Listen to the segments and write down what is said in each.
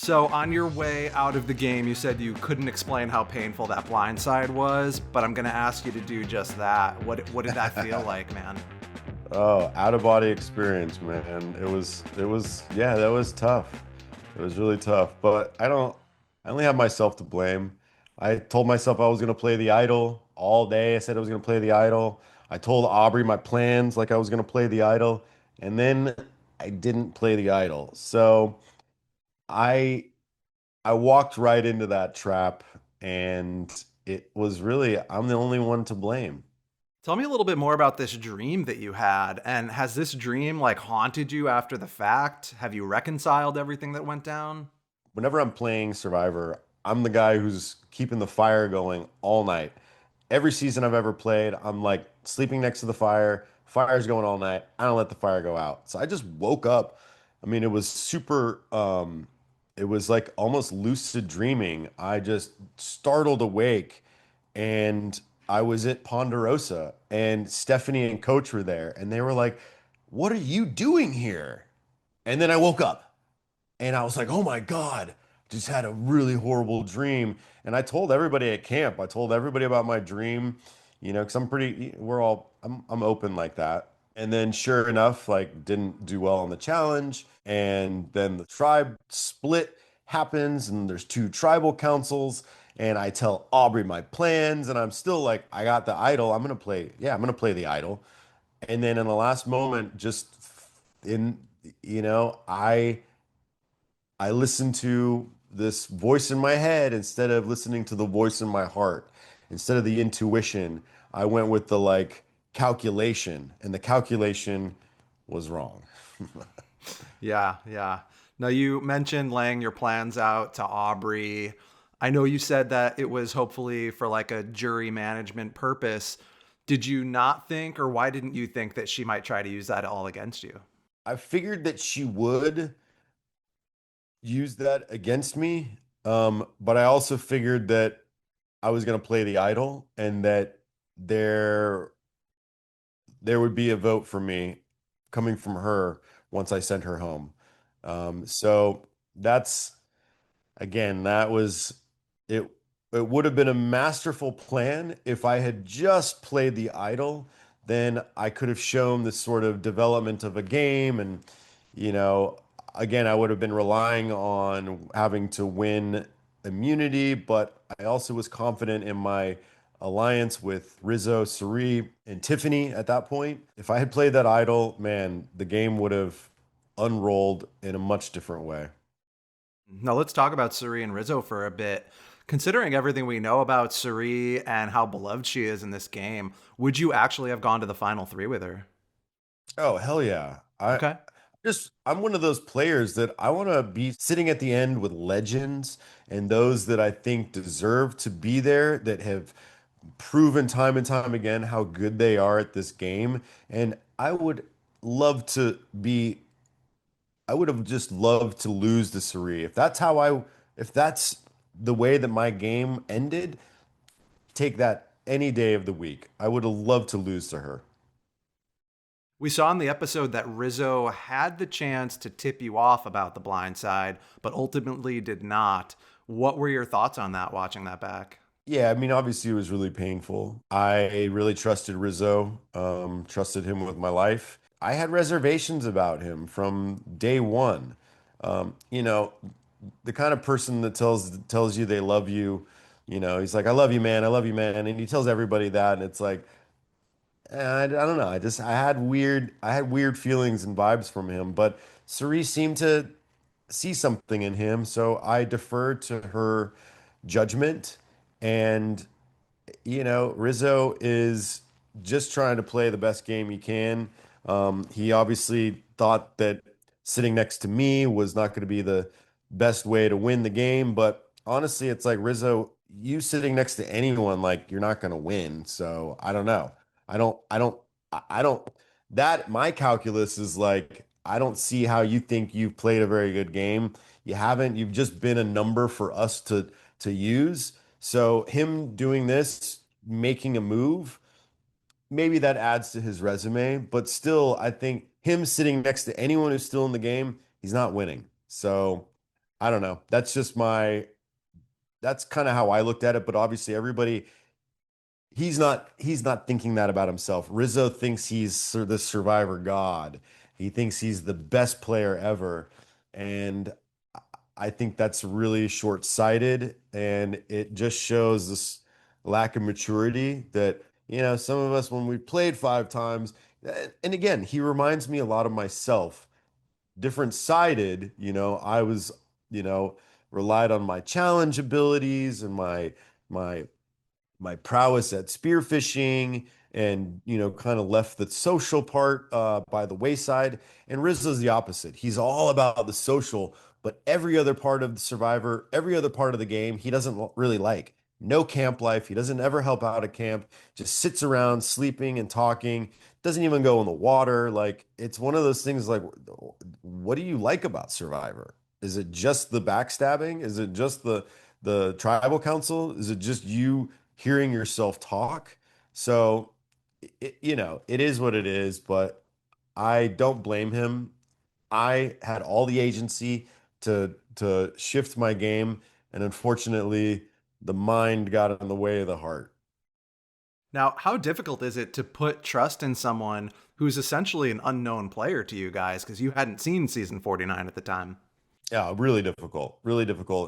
So on your way out of the game, you said you couldn't explain how painful that blindside was, but I'm gonna ask you to do just that. What did that feel like, man? Oh, out of body experience, man. Yeah, that was tough. It was really tough, but I only have myself to blame. I told myself I was going to play the idol all day. I said I was going to play the idol. I told Aubrey my plans like I was going to play the idol, and then I didn't play the idol. So I I walked right into that trap, and it was really I'm the only one to blame. Tell me a little bit more about this dream that you had, and has this dream like haunted you after the fact? Have you reconciled everything that went down? Whenever I'm playing Survivor, I'm the guy who's keeping the fire going all night. Every season I've ever played, I'm like sleeping next to the fire. Fire's going all night. I don't let the fire go out. So I just woke up. I mean, it was super, it was like almost lucid dreaming. I just startled awake and I was at Ponderosa and Stephanie and Coach were there and they were like, "What are you doing here?" And then I woke up. And I was like, oh my God, just had a really horrible dream. And I told everybody at camp, I told everybody about my dream, because I'm open like that. And then sure enough, like didn't do well on the challenge. And then the tribe split happens and there's two tribal councils. And I tell Aubrey my plans and I'm still like, I got the idol. I'm gonna play the idol. And then in the last moment, just in, you know, I listened to this voice in my head instead of listening to the voice in my heart. Instead of the intuition, I went with the like calculation, and the calculation was wrong. Yeah, yeah. Now, you mentioned laying your plans out to Aubrey. I know you said that it was hopefully for like a jury management purpose. Did you not think, or why didn't you think that she might try to use that all against you? I figured that she would use that against me, but I also figured that I was going to play the idol and that there there would be a vote for me coming from her once I sent her home. So that's again, that was it. It would have been a masterful plan if I had just played the idol. Then I could have shown the sort of development of a game, and you know, again, I would have been relying on having to win immunity, but I also was confident in my alliance with Rizzo, Suri, and Tiffany at that point. If I had played that idol, man, the game would have unrolled in a much different way. Now, let's talk about Suri and Rizzo for a bit. Considering everything we know about Suri and how beloved she is in this game, would you actually have gone to the final three with her? Oh, hell yeah. Okay. I'm one of those players that I want to be sitting at the end with legends and those that I think deserve to be there that have proven time and time again how good they are at this game. And love to be, I would have just loved to lose to Suri. If that's the way that my game ended, take that any day of the week. I would have loved to lose to her. We saw in the episode that Rizzo had the chance to tip you off about the blind side, but ultimately did not. What were your thoughts on that watching that back? Yeah, I mean, obviously it was really painful. I really trusted Rizzo, trusted him with my life. I had reservations about him from day one. You know, the kind of person that tells you they love you, he's like, I love you, man, I love you, man. And he tells everybody that, and it's like, I don't know. I had weird feelings and vibes from him, but Cerise seemed to see something in him, so I deferred to her judgment. And Rizzo is just trying to play the best game he can. He obviously thought that sitting next to me was not going to be the best way to win the game, but honestly, it's like Rizzo, you sitting next to anyone, like you're not going to win. So I don't know. I don't. That my calculus is like I don't see how you think you've played a very good game. You haven't. You've just been a number for us to use. So him doing this, making a move, maybe that adds to his resume, but still, I think him sitting next to anyone who's still in the game, he's not winning. So I don't know. That's kind of how I looked at it. But obviously, everybody, he's not thinking that about himself. Rizzo thinks the survivor god. He thinks he's the best player ever. And I think that's really short-sighted, and it just shows this lack of maturity that, some of us when we played 5 times, and again, he reminds me a lot of myself, different sided, I was, you know, relied on my challenge abilities and my my prowess at spearfishing and kind of left the social part by the wayside. And Rizzo's the opposite. He's all about the social, but every other part of the survivor, every other part of the game he doesn't really like. No camp life. He doesn't ever help out at camp, just sits around sleeping and talking, doesn't even go in the water. Like, it's one of those things, like, what do you like about survivor? Is it just the backstabbing? Is it just the tribal council? Is it just you hearing yourself talk? So, it is what it is, but I don't blame him. I had all the agency to shift my game, and unfortunately, the mind got in the way of the heart. Now, how difficult is it to put trust in someone who's essentially an unknown player to you guys because you hadn't seen season 49 at the time? Yeah, really difficult,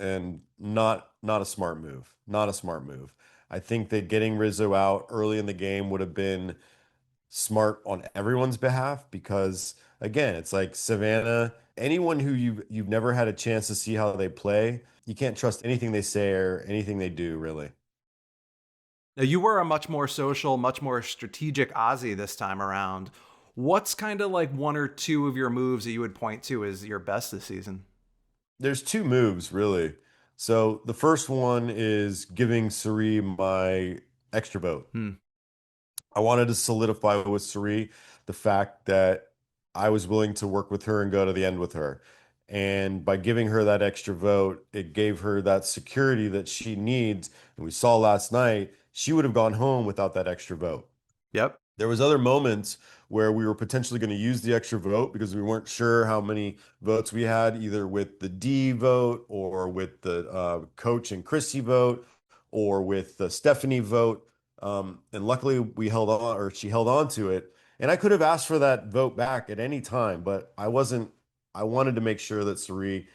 and not a smart move. Not a smart move. I think that getting Rizzo out early in the game would have been smart on everyone's behalf because, again, it's like Savannah, anyone who you've never had a chance to see how they play, you can't trust anything they say or anything they do, really. Now, you were a much more social, much more strategic Ozzy this time around. What's kind of like one or two of your moves that you would point to as your best this season? There's two moves, really. So the first one is giving Suri my extra vote. Hmm. I wanted to solidify with Suri the fact that I was willing to work with her and go to the end with her. And by giving her that extra vote, it gave her that security that she needs. And we saw last night, she would have gone home without that extra vote. Yep. There was other moments where we were potentially going to use the extra vote because we weren't sure how many votes we had, either with the D vote or with the Coach and Chrissy vote or with the Stephanie vote. And luckily we held on, or she held on to it. And I could have asked for that vote back at any time, but I wasn't. I wanted to make sure that Sari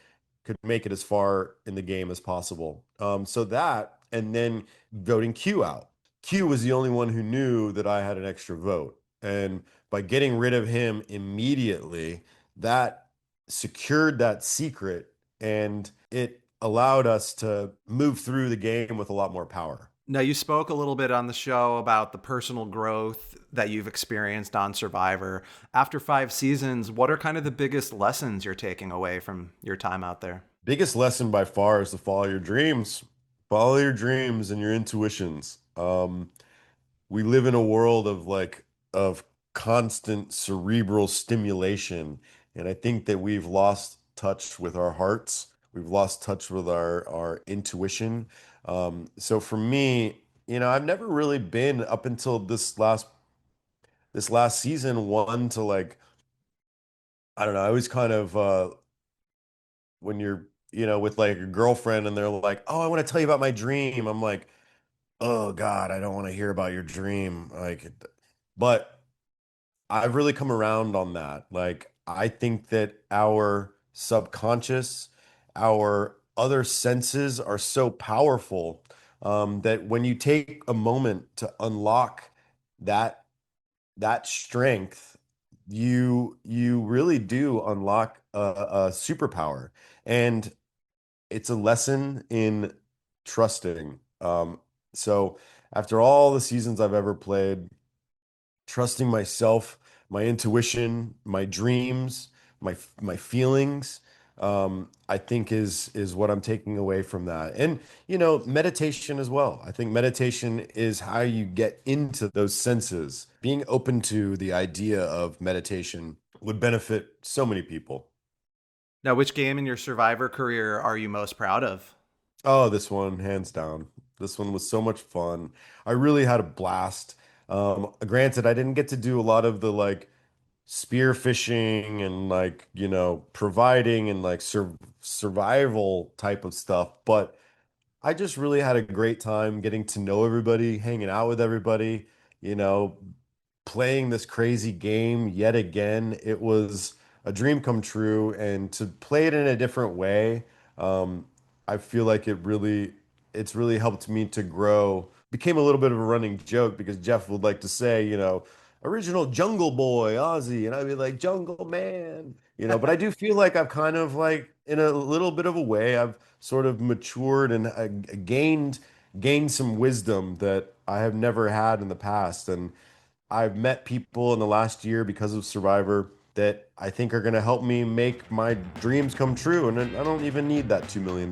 could make it as far in the game as possible. So that, and then voting Q out. Q was the only one who knew that I had an extra vote. And by getting rid of him immediately, that secured that secret, and it allowed us to move through the game with a lot more power. Now, you spoke a little bit on the show about the personal growth that you've experienced on Survivor. After 5 seasons, what are kind of the biggest lessons you're taking away from your time out there? Biggest lesson by far is to follow your dreams. Follow your dreams and your intuitions. We live in a world of constant cerebral stimulation, and I think that we've lost touch with our hearts. We've lost touch with our intuition. So for me, I've never really been up until this last season one to, like, I don't know. I was kind of when you're with like a girlfriend and they're like, "Oh, I want to tell you about my dream." I'm like, "Oh God, I don't want to hear about your dream." Like, but I've really come around on that. Like, I think that our subconscious, our other senses are so powerful, that when you take a moment to unlock that that strength, you really do unlock a superpower. And it's a lesson in trusting. So after all the seasons I've ever played, trusting myself, my intuition, my dreams, my feelings, I think is what I'm taking away from that. And meditation as well. I think meditation is how you get into those senses. Being open to the idea of meditation would benefit so many people. Now, which game in your Survivor career are you most proud of? Oh, this one, hands down. This one was so much fun. I really had a blast. Granted, I didn't get to do a lot of the, like, spear fishing and, like, providing and, like, survival type of stuff, but I just really had a great time getting to know everybody, hanging out with everybody, you know, playing this crazy game yet again. It was a dream come true, and to play it in a different way, um, I feel like it's really helped me to grow. Became a little bit of a running joke because Jeff would like to say, original Jungle Boy, Ozzy, and I'd be like, Jungle Man, but I do feel like I've kind of like, in a little bit of a way, I've sort of matured and gained some wisdom that I have never had in the past. And I've met people in the last year because of Survivor that I think are going to help me make my dreams come true. And I don't even need that $2 million.